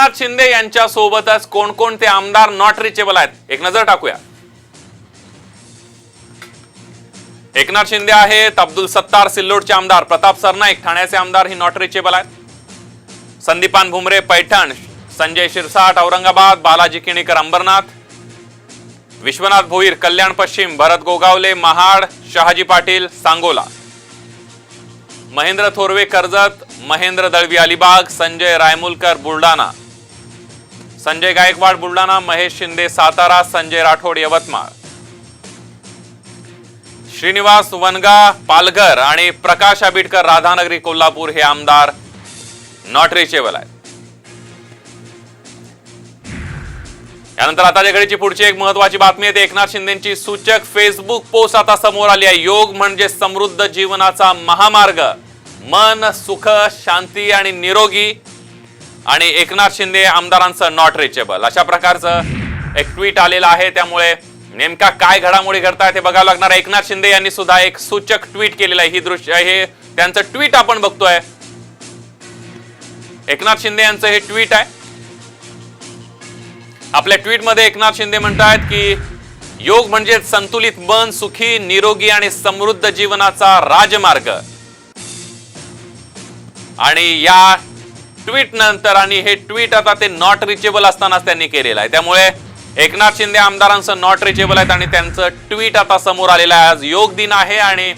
एकनाथ शिंदे यांच्या सोबतच कोणकोणते आमदार नॉट रिचेबल आहेत, एक नजर टाकूया. एकनाथ शिंदे आहेत, अब्दुल सत्तार सिल्लोडचे आमदार, प्रताप सरनाईक ठाण्याचे आमदार ही नॉट रिचेबल आहेत. संदीपान भुमरे पैठण, संजय शिरसाट औरंगाबाद, बालाजी किणीकर अंबरनाथ, विश्वनाथ भोईर कल्याण पश्चिम, भरत गोगावले महाड, शहाजी पाटील सांगोला, महेंद्र थोरवे कर्जत, महेंद्र दळवी अलिबाग, संजय रायमुलकर बुलढाणा, संजय गायकवाड बुलढाणा, महेश शिंदे सातारा, संजय राठोड यवतमाळ, श्रीनिवास वनगा पालघर आणि प्रकाश आबिटकर राधानगरी कोल्हापूर हे आमदार नॉट रिचेबल आहेत. यानंतर आताच्या घडीची पुढची एक महत्वाची बातमी आहे. एकनाथ शिंदेची सूचक फेसबुक पोस्ट आता समोर आली आहे. योग म्हणजे समृद्ध जीवनाचा महामार्ग, मन सुख शांती आणि निरोगी, आणि एकनाथ शिंदे आमदारांचं नॉट रिचेबल अशा प्रकारचं एक ट्विट आलेलं आहे. त्यामुळे नेमका काय घडामोडी घडतायत हे बघावं लागणार. एकनाथ शिंदे यांनी सुद्धा एक सूचक ट्विट केलेलं आहे. ही दृश्य हे त्यांचं ट्विट आपण बघतोय. एकनाथ शिंदे यांचं हे ट्विट आहे. आपल्या ट्विट मध्ये एकनाथ शिंदे म्हणतात की योग म्हणजे संतुलित मन, सुखी निरोगी आणि समृद्ध जीवनाचा राजमार्ग. आणि या ट्विट नंतर, आणि हे ट्विट आता ते नॉट रिचेबल असतानाच त्यांनी केलेलं आहे. त्यामुळे एकनाथ शिंदे आमदारांचं नॉट रिचेबल आहेत आणि त्यांचं ट्विट आता समोर आलेलं आहे. आज योग दिन आहे आणि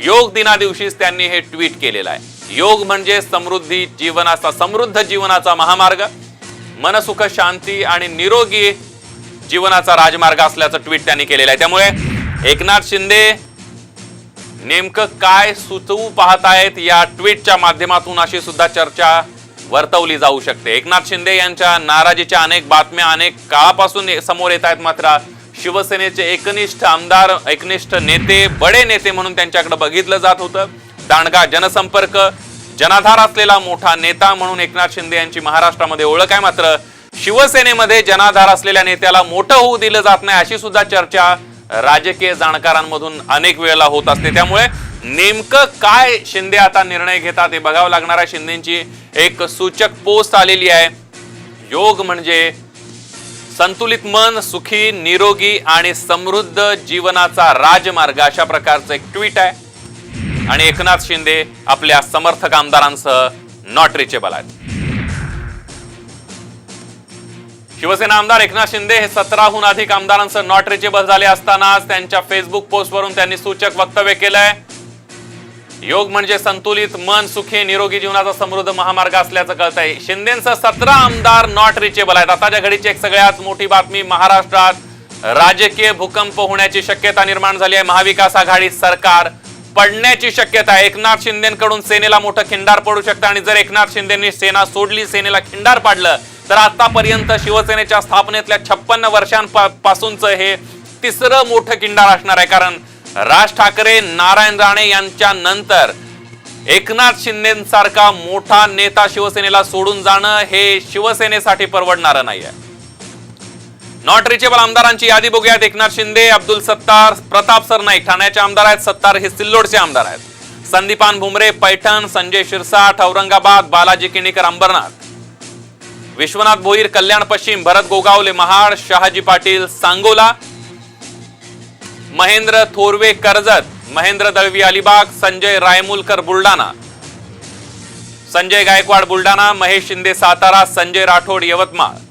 योग दिना दिवशीच त्यांनी हे ट्विट केलेलं आहे. योग म्हणजे समृद्ध जीवनाचा महामार्ग, मनसुख शांती आणि निरोगी जीवनाचा राजमार्ग असल्याचं ट्विट त्यांनी केलेलं आहे. त्यामुळे एकनाथ शिंदे नेमकं काय सुचवू पाहत आहेत या ट्विटच्या माध्यमातून अशी सुद्धा चर्चा वर्तवली जाऊ शकते. एकनाथ शिंदे यांच्या नाराजीच्या अनेक बातम्या अनेक काळापासून समोर येत आहेत. मात्र शिवसेनेचे एकनिष्ठ आमदार, एकनिष्ठ नेते, बडे नेते म्हणून त्यांच्याकडे बघितलं जात होतं. दांडगा जनसंपर्क, जनाधार असलेला मोठा नेता म्हणून एकनाथ शिंदे यांची महाराष्ट्रामध्ये ओळख आहे. मात्र शिवसेनेमध्ये जनाधार असलेल्या नेत्याला मोठं होऊ दिलं जात नाही अशी सुद्धा चर्चा राजकीय जाणकारांमधून अनेक वेळेला होत असते. त्यामुळे नेमकं काय शिंदे आता निर्णय घेतात हे बघावं लागणार आहे. शिंदेची एक सूचक पोस्ट आलेली आहे. योग म्हणजे संतुलित मन, सुखी निरोगी आणि समृद्ध जीवनाचा राजमार्ग अशा प्रकारचं एक ट्विट आहे. आणि एकनाथ शिंदे आपल्या समर्थक आमदारांसह नॉट रिचेबल आहेत. शिवसेना आमदार एकनाथ शिंदे हे 17हून अधिक आमदारांसह नॉट रिचेबल झाले असतानाच त्यांच्या फेसबुक पोस्टवरून त्यांनी सूचक वक्तव्य केलंय. योग म्हणजे संतुलित मन, सुखी निरोगी जीवनाचा समृद्ध महामार्ग असल्याचं कळतंय. शिंदेंचं 17 आमदार नॉट रिचेबल आहेत. आताच्या घडीची एक सगळ्यात मोठी बातमी, महाराष्ट्रात राजकीय भूकंप होण्याची शक्यता निर्माण झाली आहे. महाविकास आघाडी सरकार पडण्याची शक्यता आहे. एकनाथ शिंदेकडून सेनेला मोठं खिंडार पडू शकतं आणि जर एकनाथ शिंदेंनी सेना सोडली, सेनेला खिंडार पाडलं तर आतापर्यंत शिवसेनेच्या स्थापनेतल्या 56 वर्षांपासूनचं हे तिसरं मोठं खिंडार असणार आहे. कारण राज ठाकरे, नारायण राणे यांच्या नंतर एकनाथ शिंदेसारखा मोठा नेता शिवसेनेला सोडून जाणं हे शिवसेनेसाठी परवडणारं नाहीये. नॉट रिचेबल आमदारांची यादी बघूयात. एकनाथ शिंदे, अब्दुल सत्तार, प्रताप सरनाईक ठाण्याचे आमदार आहेत. सत्तार हे सिल्लोडचे आमदार आहेत. संदीपान भुमरे पैठण, संजय शिरसाट औरंगाबाद, बालाजी किणीकर अंबरनाथ, विश्वनाथ भोईर कल्याण पश्चिम, भरत गोगावले महाड, शहाजी पाटील सांगोला, महेंद्र थोरवे कर्जत, महेंद्र दळवी अलिबाग, संजय रायमुलकर बुलढाणा, संजय गायकवाड बुलढाणा, महेश शिंदे सातारा, संजय राठोड यवतमाळ,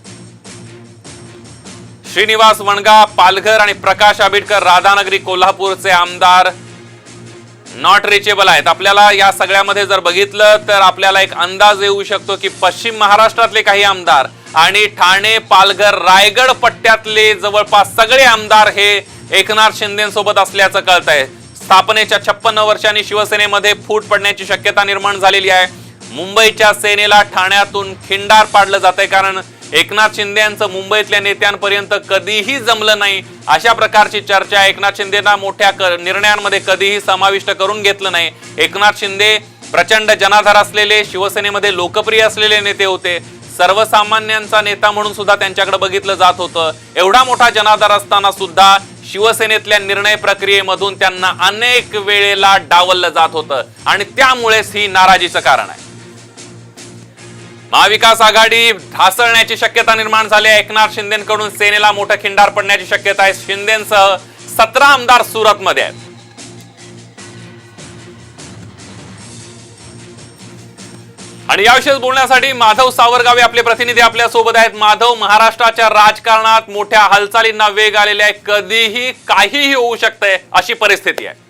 श्रीनिवास वनगा पालघर आणि प्रकाश आबिटकर राधानगरी कोल्हापूरचे आमदार नॉट रिचेबल आहेत. आपल्याला या सगळ्यामध्ये जर बघितलं तर आपल्याला एक अंदाज येऊ शकतो की पश्चिम महाराष्ट्रातले काही आमदार आणि ठाणे, पालघर, रायगड पट्ट्यातले जवळपास सगळे आमदार हे एकनाथ शिंदेसोबत असल्याचं कळतंय. स्थापनेच्या 56 वर्षांनी शिवसेनेमध्ये फूट पडण्याची शक्यता निर्माण झालेली आहे. मुंबईच्या सेनेला ठाण्यातून खिंडार पाडलं जातंय. कारण एकनाथ शिंदे यांचं मुंबईतल्या नेत्यांपर्यंत कधीही जमलं नाही अशा प्रकारची चर्चा. एकनाथ शिंदेना मोठ्या निर्णयांमध्ये कधीही समाविष्ट करून घेतलं नाही. एकनाथ शिंदे प्रचंड जनाधार असलेले, शिवसेनेमध्ये लोकप्रिय असलेले नेते होते. सर्वसामान्यांचा नेता म्हणून सुद्धा त्यांच्याकडे बघितलं जात होतं. एवढा मोठा जनाधार असताना सुद्धा शिवसेनेतल्या निर्णय प्रक्रियेमधून त्यांना अनेक वेळेला डावललं जात होतं आणि त्यामुळेच ही नाराजीचं कारण आहे. महाविकास आघाडी ढासळण्याची शक्यता निर्माण झाली आहे. एकनाथ शिंदेकडून सेनेला मोठं खिंडार पडण्याची शक्यता आहे. शिंदेसह 17 आमदार सुरतमध्ये आहेत. आणि याविषयी बोलण्यासाठी माधव सावरगावे आपले प्रतिनिधी आपल्या सोबत आहेत. माधव, महाराष्ट्राच्या राजकारणात मोठ्या हालचालींना वेग आलेला आहे. कधीही काहीही होऊ शकतंय अशी परिस्थिती आहे.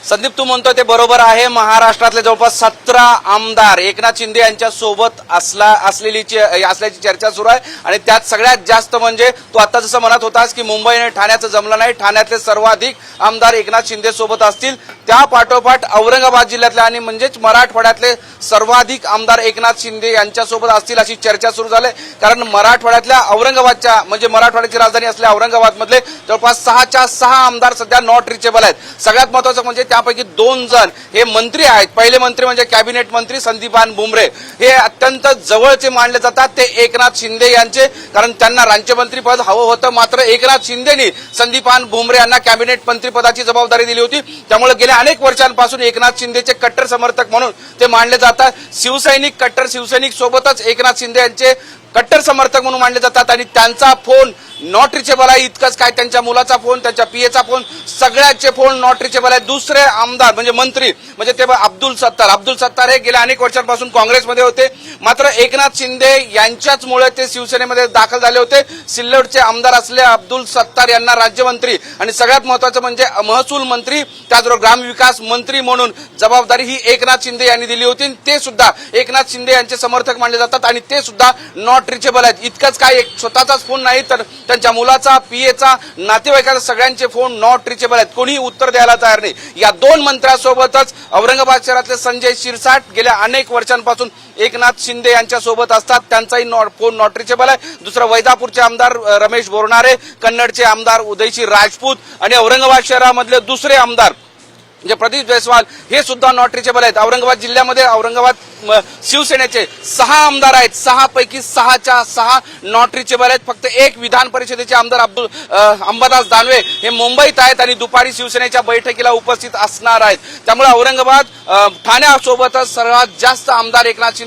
संदीप, तू म्हणतो ते बरोबर आहे. महाराष्ट्रातले जवळपास 17 आमदार एकनाथ शिंदे यांच्या सोबत असल्याची चर्चा सुरू आहे. आणि त्यात सगळ्यात जास्त म्हणजे तू आता जसं म्हणत होतास की मुंबई आणि ठाण्याचं जमलं नाही, ठाण्यातले सर्वाधिक आमदार एकनाथ शिंदे सोबत असतील. त्या पाठोपाठ औरंगाबाद जिल्ह्यातले आणि म्हणजेच मराठवाड्यातले सर्वाधिक आमदार एकनाथ शिंदे यांच्यासोबत असतील अशी चर्चा सुरू झाली. कारण मराठवाड्यातल्या औरंगाबादच्या म्हणजे मराठवाड्याची राजधानी असलेल्या औरंगाबाद मधले जवळपास 6च्या 6 आमदार सध्या नॉट रिचेबल आहेत. सगळ्यात महत्वाचं म्हणजे त्यापैकी 2 जण हे मंत्री आहेत. पहिले मंत्री म्हणजे कॅबिनेट मंत्री संदीपान भुमरे, हे अत्यंत जवळचे मानले जातात ते एकनाथ शिंदे यांचे, कारण त्यांना राज्यमंत्री पद हवं होतं. मात्र एकनाथ शिंदेनी संदीपान भुमरे यांना कॅबिनेट मंत्रीपदाची जबाबदारी दिली होती. त्यामुळे गेल्या अनेक वर्षांपासून एकनाथ शिंदेचे कट्टर समर्थक म्हणून ते मानले जातात. शिवसैनिक, कट्टर शिवसैनिक सोबतच एकनाथ शिंदे यांचे कट्टर समर्थक म्हणून मानले जातात. आणि त्यांचा फोन नॉट रिचेबल आहे. इतकंच काय, त्यांच्या मुलाचा फोन, त्यांच्या पीएचा फोन, सगळ्याचे फोन नॉट रिचेबल आहे. दुसरे आमदार म्हणजे मंत्री म्हणजे ते अब्दुल सत्तार हे गेल्या अनेक वर्षांपासून काँग्रेसमध्ये होते. मात्र एकनाथ शिंदे यांच्याचमुळे ते शिवसेनेमध्ये दाखल झाले होते. सिल्लोडचे आमदार असले अब्दुल सत्तार यांना राज्यमंत्री आणि सगळ्यात महत्वाचं म्हणजे महसूल मंत्री, त्याचबरोबर ग्रामविकास मंत्री म्हणून जबाबदारी ही एकनाथ शिंदे यांनी दिली होती. ते सुद्धा एकनाथ शिंदे यांचे समर्थक मानले जातात आणि ते सुद्धा नॉट रिचेबल आहेत. इतकंच काय, एक स्वतःचाच फोन नाही तर त्यांच्या मुलाचा, पीएचा, नातेवाईकाचा सगळ्यांचे फोन नॉट रिचेबल आहेत. कोणीही उत्तर द्यायला तयार नाही. या 2 मंत्र्यांसोबतच औरंगाबाद शहरातले संजय शिरसाट गेल्या अनेक वर्षांपासून एकनाथ शिंदे यांच्या सोबत असतात. त्यांचाही फोन नॉट रिचेबल आहे. दुसरा वैदापूरचे आमदार रमेश बोरनारे, कन्नडचे आमदार उदयसिंह राजपूत आणि औरंगाबाद शहरामधले दुसरे आमदार म्हणजे प्रदीप जयस्वाल हे सुद्धा नॉट रिचेबल आहेत. औरंगाबाद जिल्ह्यामध्ये औरंगाबाद शिवसेनेचे 6 आमदार आहेत. 6 पैकी 6च्या 6 नॉट रिचेबल आहेत. फक्त एक विधान परिषदेचे आमदार अंबादास दानवे हे मुंबईत आहेत आणि दुपारी शिवसेनेच्या बैठकीला उपस्थित असणार आहेत. त्यामुळे औरंगाबाद ठाण्यासोबतच सर्वात जास्त आमदार एकनाथ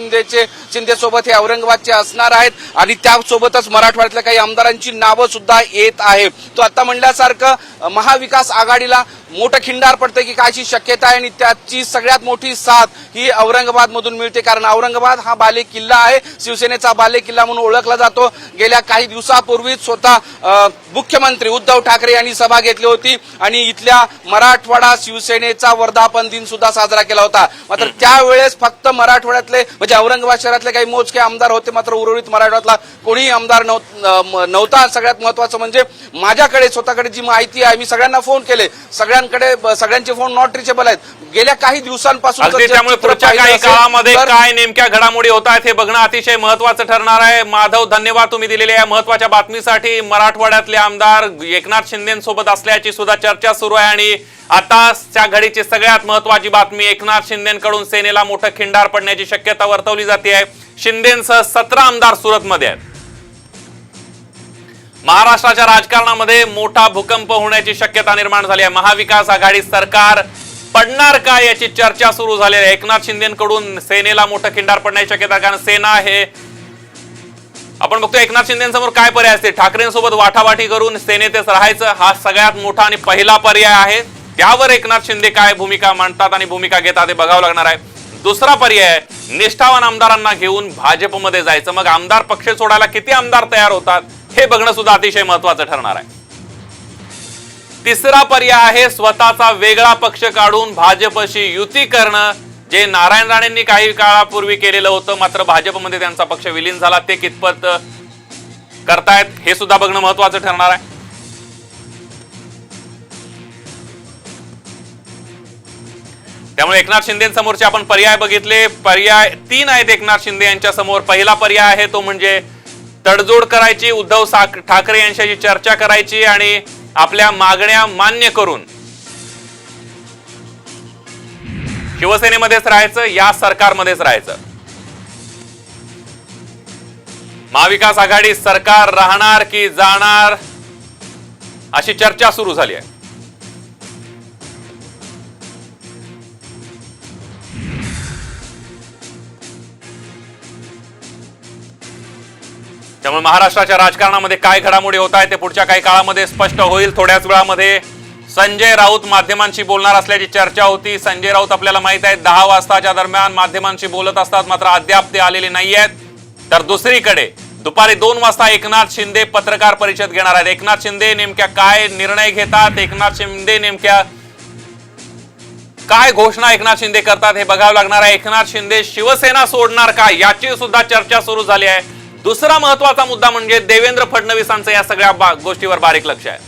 शिंदे सोबत हे औरंगाबादचे असणार आहेत. आणि त्यासोबतच मराठवाड्यातल्या काही आमदारांची नावं सुद्धा येत आहे. तो आता म्हणल्यासारखं महाविकास आघाडीला मोठं खिंडार पडतं की कायची शक्यता आहे. आणि त्याची सगळ्यात मोठी साथ ही औरंगाबाद मधून मिळते. कारण औरंगाबाद हा बाले किल्ला आहे, शिवसेनेचा बाले किल्ला म्हणून ओळखला जातो. गेल्या काही दिवसापूर्वीच स्वतः मुख्यमंत्री उद्धव ठाकरे यांनी सभा घेतली होती आणि इथल्या मराठवाडा शिवसेनेचा वर्धापन दिन सुद्धा साजरा केला होता. मात्र त्यावेळेस फक्त मराठवाड्यातले म्हणजे औरंगाबाद शहरातले काही मोजके आमदार होते. मात्र उर्वरित मराठवाड्यातला कोणीही आमदार नव्हता. सगळ्यात महत्वाचं म्हणजे माझ्याकडे स्वतःकडे जी माहिती आहे, मी सगळ्यांना फोन केले, सगळ्यांचे फोन नॉट रिचेबल आहेत. गेल्या काही दिवसांपासून त्यामुळे पुढच्या काही काळामध्ये काय नेमक्या घडामोडी होत आहेत हे बघणं अतिशय महत्वाचं ठरणार आहे. माधव, धन्यवाद तुम्ही दिलेल्या या महत्वाच्या बातमीसाठी. मराठवाड्यातले आमदार एकनाथ शिंदेसोबत असल्याची सुद्धा चर्चा सुरू आहे आणि आताच्या घडीची सगळ्यात महत्वाची बातमी, एकनाथ शिंदेकडून सेनेला मोठं खिंडार पडण्याची शक्यता वर्तवली जाते आहे. शिंदेसह 17 आमदार सुरतमध्ये आहेत. महाराष्ट्राच्या राजकारणामध्ये मोठा भूकंप होण्याची शक्यता निर्माण झाली आहे. महाविकास आघाडी सरकार पडणार का याची चर्चा सुरू झाली आहे. एकनाथ शिंदेकडून सेनेला मोठं खिंडार पडण्याची शक्यता, कारण सेना हे आपण बघतो एकनाथ शिंदेसमोर काय पर्याय असते. ठाकरेंसोबत वाटावाटी करून सेनेतच राहायचं हा सगळ्यात मोठा आणि पहिला पर्याय आहे. त्यावर एकनाथ शिंदे काय भूमिका मांडतात आणि भूमिका घेतात हे बघावं लागणार आहे. दुसरा पर्याय निष्ठावान आमदारांना घेऊन भाजपमध्ये जायचं. मग आमदार पक्ष सोडायला किती आमदार तयार होतात हे बघणं सुद्धा अतिशय महत्वाचं ठरणार आहे. तिसरा पर्याय आहे स्वतःचा वेगळा पक्ष काढून भाजपशी युती करणं, जे नारायण राणेंनी काही काळापूर्वी केलेलं होतं. मात्र भाजपमध्ये त्यांचा पक्ष विलीन झाला. ते कितपत करतायत हे सुद्धा बघणं महत्वाचं ठरणार आहे. त्यामुळे एकनाथ शिंदेसमोरचे आपण पर्याय बघितले. पर्याय 3 आहेत एकनाथ शिंदे यांच्या समोर. पहिला पर्याय आहे तो म्हणजे तडजोड करायची, उद्धव ठाकरे यांच्याशी चर्चा करायची आणि आपल्या मागण्या मान्य करून शिवसेनेमध्येच राहायचं, या सरकारमध्येच राहायचं. महाविकास आघाडी सरकार राहणार की जाणार अशी चर्चा सुरू झाली आहे. त्यामुळे महाराष्ट्राच्या राजकारणामध्ये काय घडामोडी होत आहे ते पुढच्या काही काळामध्ये स्पष्ट होईल. थोड्याच वेळामध्ये संजय राऊत माध्यमांशी बोलणार असल्याची चर्चा होती. संजय राऊत आपल्याला माहित आहे 10 वाजताच्या दरम्यान माध्यमांशी बोलत असतात, मात्र अद्याप ते आलेले नाहीयेत. तर दुसरीकडे दुपारी 2 वाजता एकनाथ शिंदे पत्रकार परिषद घेणार आहेत. एकनाथ शिंदे नेमक्या काय निर्णय घेतात, एकनाथ शिंदे नेमक्या काय घोषणा एकनाथ शिंदे करतात हे बघावं लागणार आहे. एकनाथ शिंदे शिवसेना सोडणार का याची सुद्धा चर्चा सुरू झाली आहे. दुसरा महत्वाचा मुद्दा म्हणजे देवेंद्र फडणवीसांचं या सगळ्या गोष्टीवर बारीक लक्ष आहे.